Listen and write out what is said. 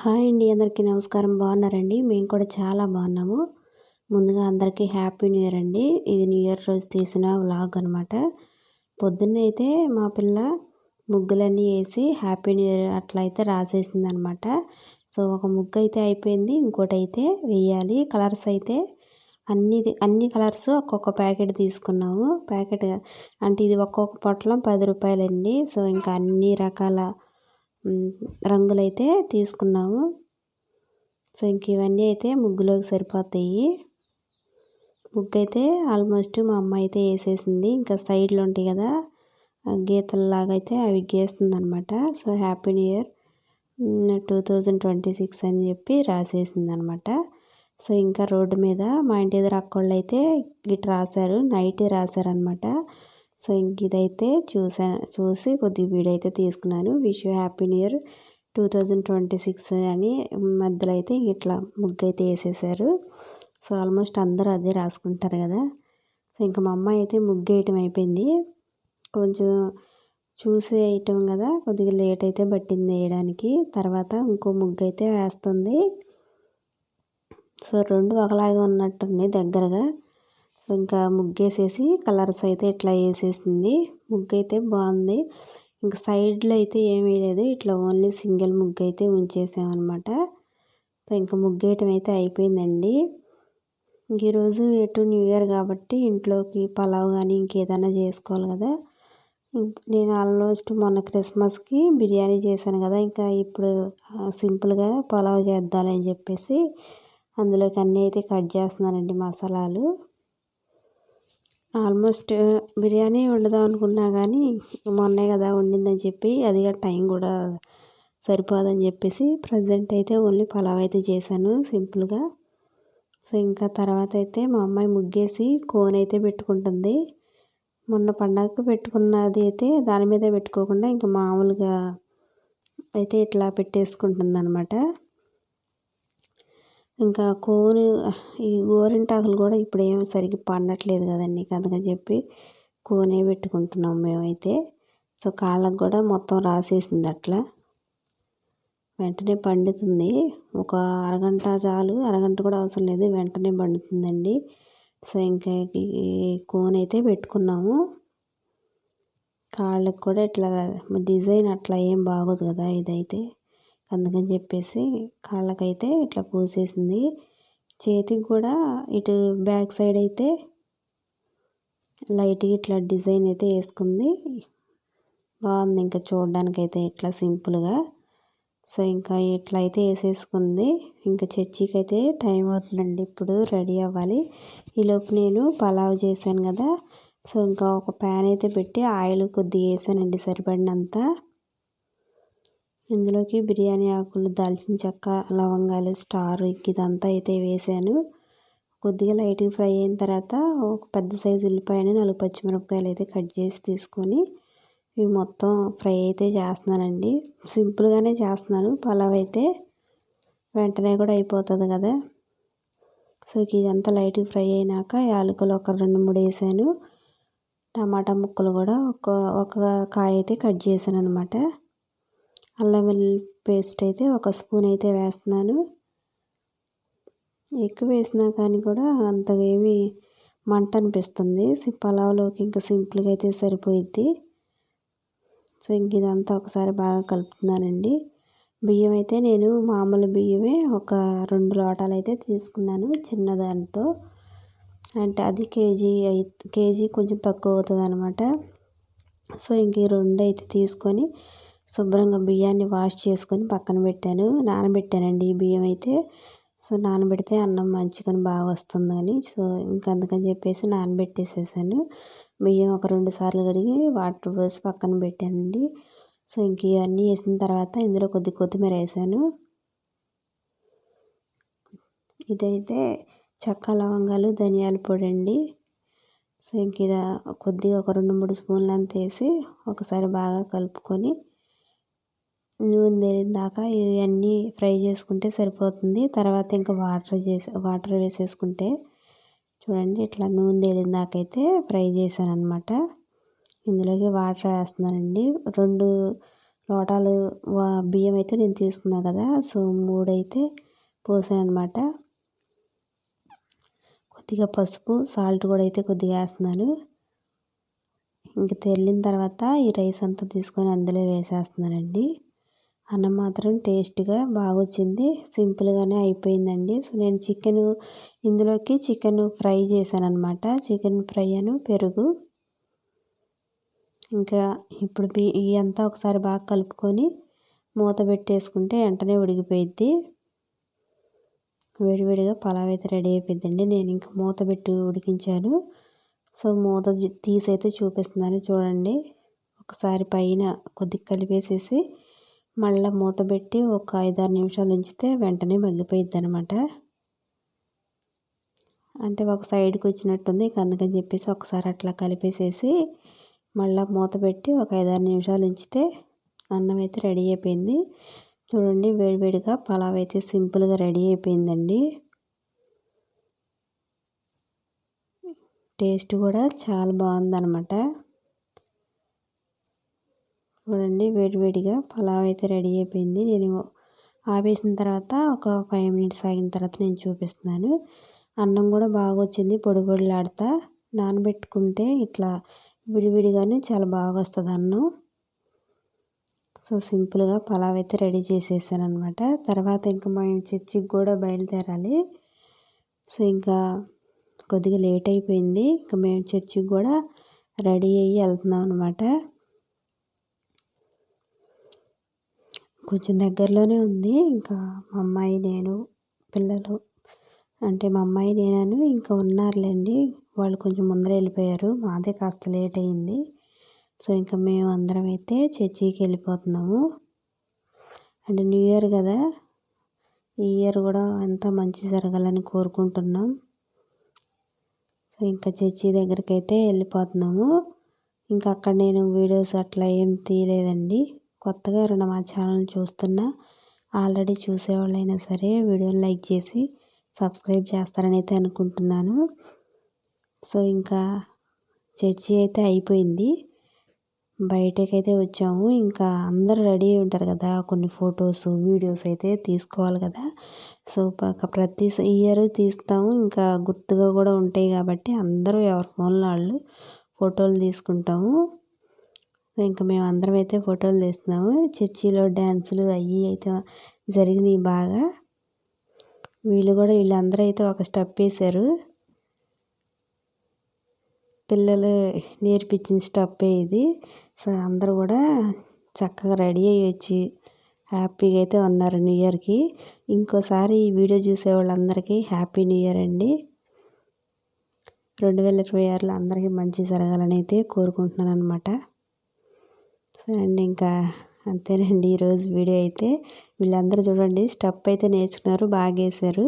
Hi అండి, అందరికీ నమస్కారం. బాగున్నారండి? మేము కూడా చాలా బాగున్నాము. ముందుగా అందరికీ హ్యాపీ న్యూ ఇయర్ అండి. ఇది న్యూ ఇయర్ రోజు తీసిన వ్లాగ్ అనమాట. పొద్దున్నే అయితే మా పిల్ల ముగ్గులన్నీ వేసి హ్యాపీ న్యూ ఇయర్ అట్లా అయితే రాసేసింది అనమాట. సో ఒక ముగ్గు అయితే అయిపోయింది, ఇంకోటి అయితే వేయాలి. కలర్స్ అయితే అన్ని కలర్స్ ఒక్కొక్క ప్యాకెట్ తీసుకున్నాము. ప్యాకెట్ అంటే ఇది ఒక్కొక్క పొట్లం 10 రూపాయలండి. సో ఇంకా అన్ని రకాల రంగులైతే తీసుకున్నాము. సో ఇంక ఇవన్నీ అయితే ముగ్గులోకి సరిపోతాయి. ముగ్గు అయితే ఆల్మోస్ట్ మా అమ్మ అయితే వేసేసింది. ఇంకా సైడ్లు ఉంటాయి కదా గీతల్లాగా అయితే అవి గీస్తుంది అనమాట. సో హ్యాపీ న్యూ ఇయర్ 2026 అని చెప్పి రాసేసింది అనమాట. సో ఇంకా రోడ్డు మీద మా ఇంటి ఎదురు అక్కోళ్ళు అయితే ఇటు రాశారు, నైటే రాశారనమాట. సో ఇంక ఇదైతే చూసి కొద్దిగా వీడియో అయితే తీసుకున్నాను. Wish you happy new year 2026 అని మధ్యలో అయితే ఇట్లా ముగ్గు అయితే వేసేసారు. సో ఆల్మోస్ట్ అందరూ అదే రాసుకుంటారు కదా. సో ఇంకా మా అమ్మ అయితే ముగ్గు వేయటం అయిపోయింది. కొంచెం చూసి వేయటం కదా, కొద్దిగా లేట్ అయితే పట్టింది వేయడానికి. తర్వాత ఇంకో ముగ్గు అయితే వేస్తుంది. సో రెండు ఒకలాగా ఉన్నట్టుంది దగ్గరగా. సో ఇంకా ముగ్గేసేసి కలర్స్ అయితే ఇట్లా వేసేసింది. ముగ్గు అయితే బాగుంది. ఇంకా సైడ్లో అయితే ఏం వేయలేదు, ఇట్లా ఓన్లీ సింగిల్ ముగ్గు అయితే ఉంచేసామన్నమాట. సో ఇంకా ముగ్గేయటం అయితే అయిపోయిందండి. ఈరోజు ఎటు న్యూ ఇయర్ కాబట్టి ఇంట్లోకి పలావ్ కానీ ఇంకేదైనా చేసుకోవాలి కదా. నేను ఆల్మోస్ట్ మొన్న క్రిస్మస్కి బిర్యానీ చేశాను కదా, ఇంకా ఇప్పుడు సింపుల్గా పలావ్ చేద్దామని చెప్పేసి అందులోకి అన్నీ అయితే కట్ చేస్తున్నానండి మసాలాలు. ఆల్మోస్ట్ బిర్యానీ వండుదాం అనుకున్నా కానీ మొన్నే కదా వండిందని చెప్పి అది టైం కూడా సరిపోదని చెప్పేసి ప్రజెంట్ అయితే ఓన్లీ పలావ్ అయితే చేశాను సింపుల్గా. సో ఇంకా తర్వాత అయితే మా అమ్మాయి ముగ్గేసి కోన్ అయితే పెట్టుకుంటుంది. మొన్న పండగకు పెట్టుకున్నది అయితే దాని మీద పెట్టుకోకుండా ఇంకా మామూలుగా అయితే ఇట్లా పెట్టేసుకుంటుంది అనమాట. ఇంకా కోను ఈ గోరింటాకులు కూడా ఇప్పుడు ఏం సరిగ్గా పండట్లేదు కదండి, అందుకని చెప్పి కోనే పెట్టుకుంటున్నాం మేమైతే. సో కాళ్ళకు కూడా మొత్తం రాసేసింది అట్లా. వెంటనే పండుతుంది, ఒక అరగంట చాలు, అరగంట కూడా అవసరం లేదు, వెంటనే పండుతుందండి. సో ఇంకా కోన్ అయితే పెట్టుకున్నాము. కాళ్ళకు కూడా ఇట్లా డిజైన్ అట్లా ఏం బాగోదు కదా ఇదైతే, అందుకని చెప్పేసి కాళ్ళకైతే ఇట్లా పూసేసింది. చేతికి కూడా ఇటు బ్యాక్ సైడ్ అయితే లైట్గా ఇట్లా డిజైన్ అయితే వేసుకుంది. బాగుంది ఇంకా చూడడానికైతే ఇట్లా సింపుల్గా. సో ఇంకా ఇట్లా అయితే వేసేసుకుంది. ఇంకా చర్చికి అయితే టైం అవుతుందండి, ఇప్పుడు రెడీ అవ్వాలి. ఈలోపు నేను పలావ్ చేశాను కదా, సో ఇంకా ఒక ప్యాన్ అయితే పెట్టి ఆయిల్ కొద్దిగా వేసానండి సరిపడినంత. ఇందులోకి బిర్యానీ ఆకులు, దాల్చిన చెక్క, లవంగాలు, స్టార్ ఇదంతా అయితే వేసాను. కొద్దిగా లైట్గా ఫ్రై అయిన తర్వాత ఒక పెద్ద సైజు ఉల్లిపాయని 4 పచ్చిమిరపకాయలు అయితే కట్ చేసి తీసుకొని ఇవి మొత్తం ఫ్రై అయితే చేస్తున్నానండి. సింపుల్గానే చేస్తున్నాను, పలావ్ అయితే వెంటనే కూడా అయిపోతుంది కదా. సో ఇదంతా లైట్గా ఫ్రై అయినాక యాలకులు ఒక 2-3 వేసాను. టమాటా ముక్కలు కూడా ఒక కాయ అయితే కట్ చేశాను అనమాట. అల్లం వెల్లుల్లి పేస్ట్ అయితే 1 స్పూన్ అయితే వేస్తున్నాను. ఎక్కువ వేసినా కానీ కూడా అంతగా ఏమీ మంట అనిపిస్తుంది. పలావ్లోకి ఇంకా సింపుల్గా అయితే సరిపోయిద్ది. సో ఇంక ఇదంతా ఒకసారి బాగా కలుపుతున్నానండి. బియ్యం అయితే నేను మామూలు బియ్యమే ఒక 2 లోటాలు అయితే తీసుకున్నాను చిన్నదాంతో. అంటే అది కేజీ కొంచెం తక్కువ అవుతుంది అనమాట. సో ఇంక ఈ 2 అయితే తీసుకొని శుభ్రంగా బియ్యాన్ని వాష్ చేసుకొని పక్కన పెట్టాను. నానబెట్టానండి ఈ బియ్యం అయితే. సో నానబెడితే అన్నం మంచిగా బాగా వస్తుందని, సో ఇంకా అందుకని చెప్పేసి నానబెట్టేసేసాను. బియ్యం ఒక 2 సార్లు కడిగి వాటర్ పోసి పక్కన పెట్టానండి. సో ఇంక ఇవన్నీ వేసిన తర్వాత ఇందులో కొత్తిమీర వేసాను. ఇదైతే చెక్క, లవంగాలు, ధనియాల పొడి అండి. సో ఇంక ఇది కొద్దిగా ఒక 2-3 స్పూన్లు అంత వేసి ఒకసారి బాగా కలుపుకొని నూనె తేలిన దాకా ఇవన్నీ ఫ్రై చేసుకుంటే సరిపోతుంది. తర్వాత ఇంకా వాటర్ వేసేసుకుంటే చూడండి ఇట్లా నూనె తేలిన దాకా అయితే ఫ్రై చేశాను అనమాట. ఇందులోకి వాటర్ వేస్తున్నానండి. 2 లోటాలు బియ్యం అయితే నేను తీసుకున్నా కదా, సో 3 అయితే పోసాను అనమాట. కొద్దిగా పసుపు, సాల్ట్ కూడా అయితే కొద్దిగా వేస్తున్నాను. ఇంక తెల్లిన తర్వాత ఈ రైస్ అంతా తీసుకొని అందులో వేసేస్తున్నానండి. అన్నం మాత్రం టేస్ట్గా బాగా వచ్చింది, సింపుల్గానే అయిపోయిందండి. సో నేను ఇందులోకి చికెన్ ఫ్రై చేశాను అనమాట. చికెన్ ఫ్రై పెరుగు. ఇంకా ఇప్పుడు ఇవంతా ఒకసారి బాగా కలుపుకొని మూత పెట్టేసుకుంటే వెంటనే ఉడికిపోయిద్ది. వేడివేడిగా పలావ్ అయితే రెడీ అయిపోయిందండి. నేను ఇంకా మూత పెట్టి ఉడికించాను. సో మూత తీసి అయితే చూపిస్తున్నాను చూడండి. ఒకసారి పైన కొద్దిగా కలిపేసేసి మళ్ళీ మూత పెట్టి ఒక 5-6 నిమిషాలు ఉంచితే వెంటనే మగ్గిపోయిద్ది అనమాట. అంటే ఒక సైడ్కి వచ్చినట్టుంది, అందుకని చెప్పేసి ఒకసారి అట్లా కలిపేసేసి మళ్ళీ మూత పెట్టి ఒక 5-6 నిమిషాలు ఉంచితే అన్నం అయితే రెడీ అయిపోయింది. చూడండి వేడివేడిగా పలావ్ అయితే సింపుల్గా రెడీ అయిపోయిందండి. టేస్ట్ కూడా చాలా బాగుందన్నమాట. చూడండి వేడివేడిగా పలావ్ అయితే రెడీ అయిపోయింది. నేను ఆపేసిన తర్వాత ఒక 5 మినిట్స్ ఆగిన తర్వాత నేను చూపిస్తున్నాను. అన్నం కూడా బాగా వచ్చింది, పొడి పొడిలాడుతా. నానబెట్టుకుంటే ఇట్లా విడివిడిగానే చాలా బాగా వస్తుంది అన్నం. సో సింపుల్గా పలావ్ అయితే రెడీ చేసేసాను అనమాట. తర్వాత ఇంకా మేము చర్చికి కూడా బయలుదేరాలి. సో ఇంకా కొద్దిగా లేట్ అయిపోయింది. ఇంకా మేము చర్చికి కూడా రెడీ అయ్యి వెళ్తున్నాం అనమాట. కొంచెం దగ్గరలోనే ఉంది. ఇంకా మా అమ్మాయి, నేను, పిల్లలు, అంటే మా అమ్మాయి నేను ఇంకా ఉన్నారులేండి. వాళ్ళు కొంచెం ముందర వెళ్ళిపోయారు, మాదే కాస్త లేట్ అయింది. సో ఇంకా మేము అందరం అయితే చర్చికి వెళ్ళిపోతున్నాము. అంటే న్యూ ఇయర్ కదా, ఈ ఇయర్ కూడా అంతా మంచి జరగాలని కోరుకుంటున్నాం. సో ఇంకా చర్చి దగ్గరికి అయితే వెళ్ళిపోతున్నాము. ఇంకా అక్కడ నేను వీడియోస్ అట్లా ఏం తీయలేదండి. కొత్తగా ఎవరైనా మా ఛానల్ చూస్తున్నా, ఆల్రెడీ చూసేవాళ్ళైనా సరే వీడియోని లైక్ చేసి సబ్స్క్రైబ్ చేస్తారని అయితే అనుకుంటున్నాను. సో ఇంకా చర్చి అయితే అయిపోయింది, బయటకైతే వచ్చాము. ఇంకా అందరూ రెడీ అయి ఉంటారు కదా, కొన్ని ఫొటోస్ వీడియోస్ అయితే తీసుకోవాలి కదా. సో ప్రతి ఇయర్ తీస్తాము, ఇంకా గుర్తుగా కూడా ఉంటాయి కాబట్టి అందరూ ఎవరి ఫోన్లో వాళ్ళు ఫోటోలు తీసుకుంటాము. ఇంకా మేము అందరం అయితే ఫోటోలు తీస్తున్నాము. చర్చిలో డ్యాన్సులు అవి అయితే జరిగినాయి బాగా. వీళ్ళందరూ అయితే ఒక స్టెప్ వేశారు. పిల్లలు నేర్పించిన స్టెప్పే ఇది. సో అందరూ కూడా చక్కగా రెడీ అయ్యి వచ్చి హ్యాపీగా అయితే ఉన్నారు న్యూ ఇయర్కి. ఇంకోసారి ఈ వీడియో చూసే వాళ్ళందరికీ హ్యాపీ న్యూ ఇయర్ అండి. 2026లో అందరికీ మంచి జరగాలని అయితే కోరుకుంటున్నాను అనమాట. సో అండి ఇంకా అంతేనండి ఈరోజు వీడియో అయితే. వీళ్ళందరూ చూడండి స్టెప్ అయితే నేర్చుకున్నారు, బాగా వేశారు.